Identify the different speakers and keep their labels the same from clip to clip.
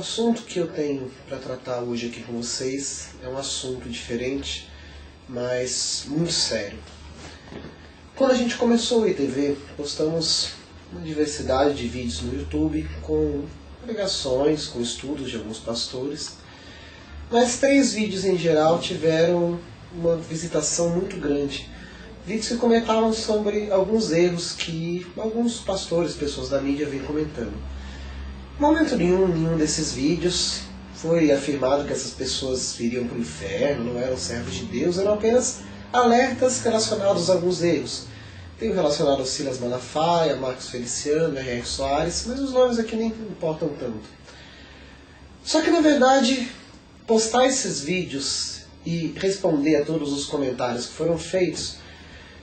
Speaker 1: assunto que eu tenho para tratar hoje aqui com vocês é um assunto diferente, mas muito sério. Quando a gente começou o ITV, postamos uma diversidade de vídeos no YouTube com pregações, com estudos de alguns pastores, mas 3 vídeos em geral tiveram uma visitação muito grande. Vídeos que comentavam sobre alguns erros que alguns pastores, pessoas da mídia, vêm comentando. Em momento nenhum desses vídeos foi afirmado que essas pessoas viriam para o inferno, não eram servos de Deus, eram apenas alertas relacionados a alguns erros. Tenho relacionado a Silas Malafaia, Marcos Feliciano, R.R. Soares, mas os nomes aqui nem importam tanto. Só que na verdade, postar esses vídeos e responder a todos os comentários que foram feitos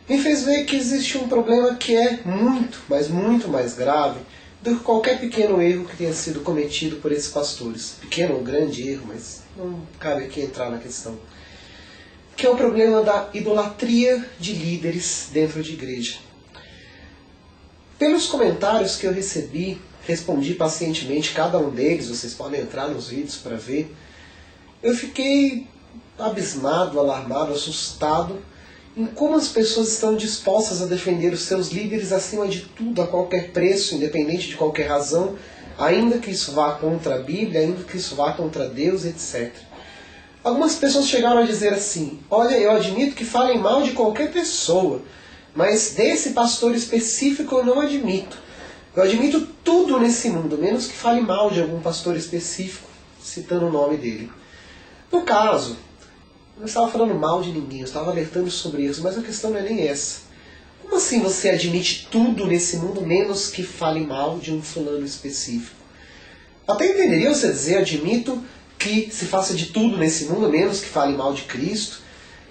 Speaker 1: me fez ver que existe um problema que é muito, mas muito mais grave do que qualquer pequeno erro que tenha sido cometido por esses pastores. Pequeno ou grande erro, mas não cabe aqui entrar na questão. Que é o problema da idolatria de líderes dentro de igreja. Pelos comentários que eu recebi, respondi pacientemente cada um deles, vocês podem entrar nos vídeos para ver. Eu fiquei abismado, alarmado, assustado em como as pessoas estão dispostas a defender os seus líderes acima de tudo, a qualquer preço, independente de qualquer razão, ainda que isso vá contra a Bíblia, ainda que isso vá contra Deus, etc. Algumas pessoas chegaram a dizer assim: olha, eu admito que falem mal de qualquer pessoa, mas desse pastor específico eu não admito. Eu admito tudo nesse mundo, menos que fale mal de algum pastor específico, citando o nome dele. No caso, eu não estava falando mal de ninguém, eu estava alertando sobre isso, mas a questão não é nem essa. Como assim você admite tudo nesse mundo, menos que fale mal de um fulano específico? Até entenderia você dizer: admito que se faça de tudo nesse mundo, menos que fale mal de Cristo.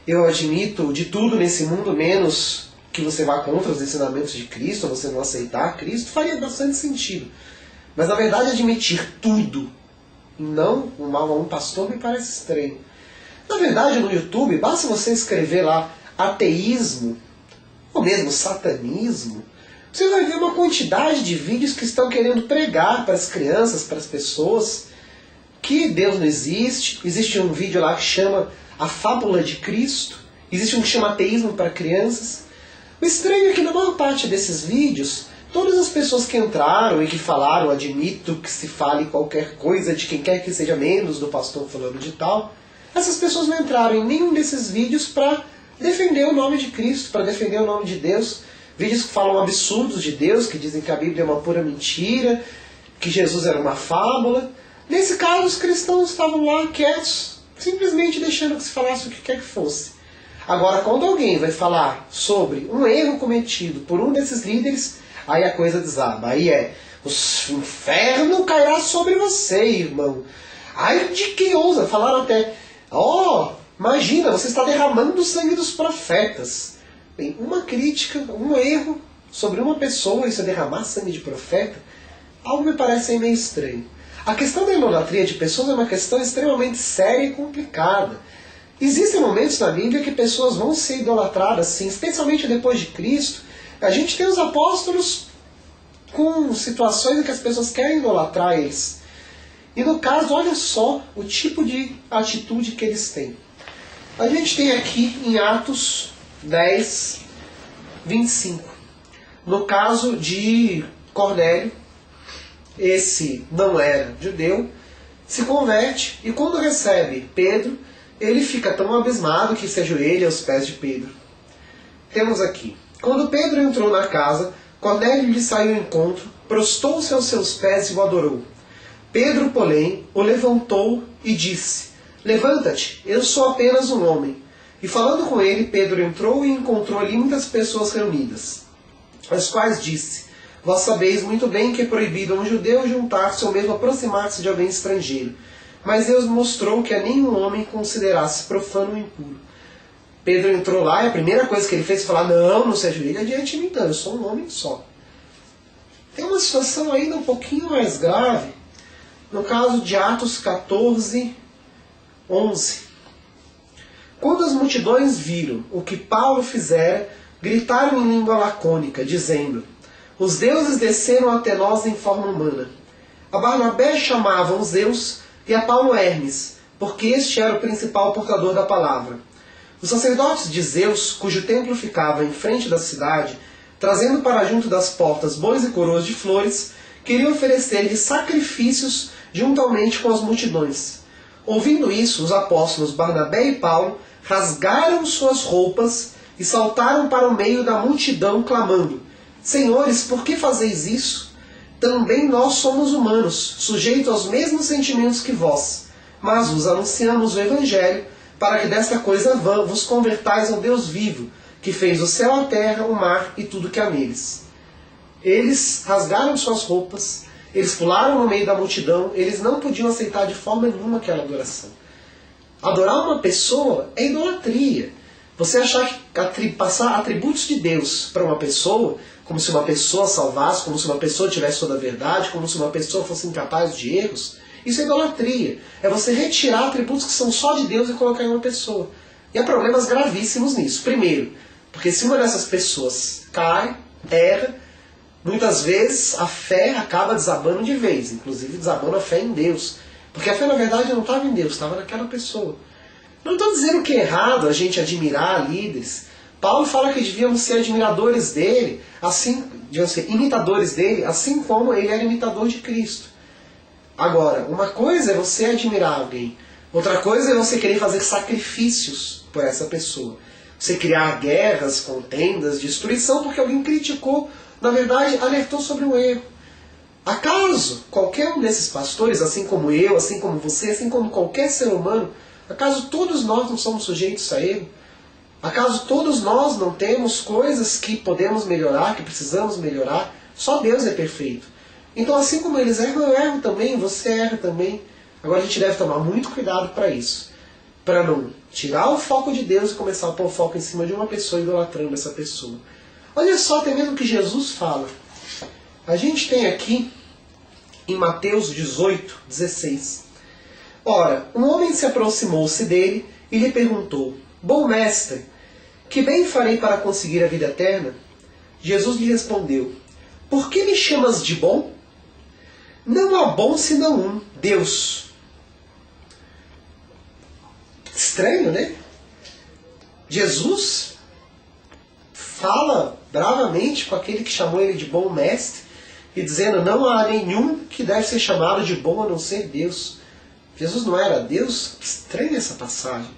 Speaker 1: Eu admito de tudo nesse mundo, menos que você vá contra os ensinamentos de Cristo, ou você não aceitar Cristo, faria bastante sentido. Mas na verdade admitir tudo e não o mal a um pastor me parece estranho. Na verdade, no YouTube, basta você escrever lá ateísmo, ou mesmo satanismo, você vai ver uma quantidade de vídeos que estão querendo pregar para as crianças, para as pessoas, que Deus não existe. Existe um vídeo lá que chama A Fábula de Cristo, existe um que chama Ateísmo para Crianças. O estranho é que na maior parte desses vídeos, todas as pessoas que entraram e que falaram: admito que se fale qualquer coisa de quem quer que seja, menos do pastor fulano de tal, essas pessoas não entraram em nenhum desses vídeos para defender o nome de Cristo, para defender o nome de Deus. Vídeos que falam absurdos de Deus, que dizem que a Bíblia é uma pura mentira, que Jesus era uma fábula. Nesse caso, os cristãos estavam lá quietos, simplesmente deixando que se falasse o que quer que fosse. Agora, quando alguém vai falar sobre um erro cometido por um desses líderes, aí a coisa desaba. Aí o inferno cairá sobre você, irmão. Ai de quem ousa. Falaram até: imagina, você está derramando o sangue dos profetas. Bem, uma crítica, um erro sobre uma pessoa, isso é derramar sangue de profeta, algo me parece meio estranho. A questão da idolatria de pessoas é uma questão extremamente séria e complicada. Existem momentos na Bíblia que pessoas vão ser idolatradas, sim, especialmente depois de Cristo. A gente tem os apóstolos com situações em que as pessoas querem idolatrar eles. E no caso, olha só o tipo de atitude que eles têm. A gente tem aqui em Atos 10, 25. No caso de Cornélio, esse não era judeu, se converte e quando recebe Pedro, ele fica tão abismado que se ajoelha aos pés de Pedro. Temos aqui: quando Pedro entrou na casa, Cornélio lhe saiu ao encontro, prostou-se aos seus pés e o adorou. Pedro, porém, o levantou e disse: levanta-te, eu sou apenas um homem. E falando com ele, Pedro entrou e encontrou ali muitas pessoas reunidas, as quais disse: vós sabeis muito bem que é proibido a um judeu juntar-se ou mesmo aproximar-se de alguém estrangeiro. Mas Deus mostrou que a nenhum homem considerasse profano ou impuro. Pedro entrou lá e a primeira coisa que ele fez foi falar: não se ajoelha diante de mim, então, eu sou um homem só. Tem uma situação ainda um pouquinho mais grave, no caso de Atos 14, 11. Quando as multidões viram o que Paulo fizera, gritaram em língua lacônica, dizendo: os deuses desceram até nós em forma humana. A Barnabé chamavam Zeus e a Paulo Hermes, porque este era o principal portador da palavra. Os sacerdotes de Zeus, cujo templo ficava em frente da cidade, trazendo para junto das portas bois e coroas de flores, queriam oferecer-lhe sacrifícios juntamente com as multidões. Ouvindo isso, os apóstolos Barnabé e Paulo rasgaram suas roupas e saltaram para o meio da multidão, clamando: Senhores, por que fazeis isso? Também nós somos humanos, sujeitos aos mesmos sentimentos que vós, mas vos anunciamos o Evangelho, para que desta coisa vã vos convertais ao Deus vivo, que fez o céu, a terra, o mar e tudo que há neles. Eles rasgaram suas roupas, eles pularam no meio da multidão, eles não podiam aceitar de forma nenhuma aquela adoração. Adorar uma pessoa é idolatria. Você achar que passar atributos de Deus para uma pessoa, como se uma pessoa salvasse, como se uma pessoa tivesse toda a verdade, como se uma pessoa fosse incapaz de erros, isso é idolatria. É você retirar atributos que são só de Deus e colocar em uma pessoa. E há problemas gravíssimos nisso. Primeiro, porque se uma dessas pessoas cai, erra, muitas vezes a fé acaba desabando de vez, inclusive desabando a fé em Deus. Porque a fé, na verdade, não estava em Deus, estava naquela pessoa. Não estou dizendo que é errado a gente admirar líderes. Paulo fala que devíamos ser admiradores dele, assim, devíamos ser imitadores dele, assim como ele era imitador de Cristo. Agora, uma coisa é você admirar alguém, outra coisa é você querer fazer sacrifícios por essa pessoa. Você criar guerras, contendas, destruição, porque alguém criticou, na verdade, alertou sobre o erro. Acaso qualquer um desses pastores, assim como eu, assim como você, assim como qualquer ser humano, acaso todos nós não somos sujeitos a erro? Acaso todos nós não temos coisas que podemos melhorar, que precisamos melhorar? Só Deus é perfeito. Então, assim como eles erram, eu erro também, você erra também. Agora a gente deve tomar muito cuidado para isso. Para não tirar o foco de Deus e começar a pôr o foco em cima de uma pessoa, idolatrando essa pessoa. Olha só, até mesmo o que Jesus fala. A gente tem aqui, em Mateus 18, 16. Ora, um homem se aproximou-se dele e lhe perguntou: Bom mestre, que bem farei para conseguir a vida eterna? Jesus lhe respondeu: Por que me chamas de bom? Não há bom senão um, Deus. Estranho, né? Jesus fala bravamente com aquele que chamou ele de bom mestre e dizendo: não há nenhum que deve ser chamado de bom a não ser Deus. Jesus não era Deus? Estranha essa passagem.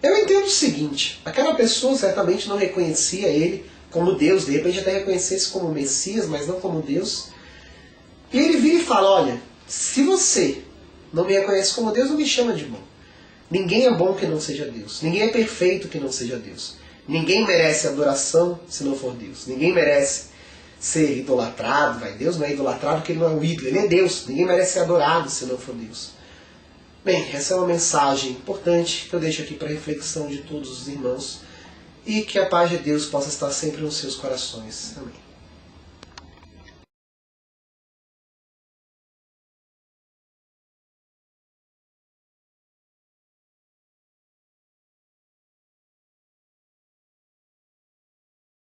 Speaker 1: Eu entendo o seguinte: aquela pessoa certamente não reconhecia ele como Deus, de repente até reconhecesse como Messias, mas não como Deus. E ele vira e fala: olha, se você não me reconhece como Deus, não me chama de bom. Ninguém é bom que não seja Deus. Ninguém é perfeito que não seja Deus. Ninguém merece adoração se não for Deus. Ninguém merece ser idolatrado. Deus não é idolatrado porque ele não é um ídolo, ele é Deus. Ninguém merece ser adorado se não for Deus. Bem, essa é uma mensagem importante que eu deixo aqui para a reflexão de todos os irmãos e que a paz de Deus possa estar sempre nos seus corações. Amém.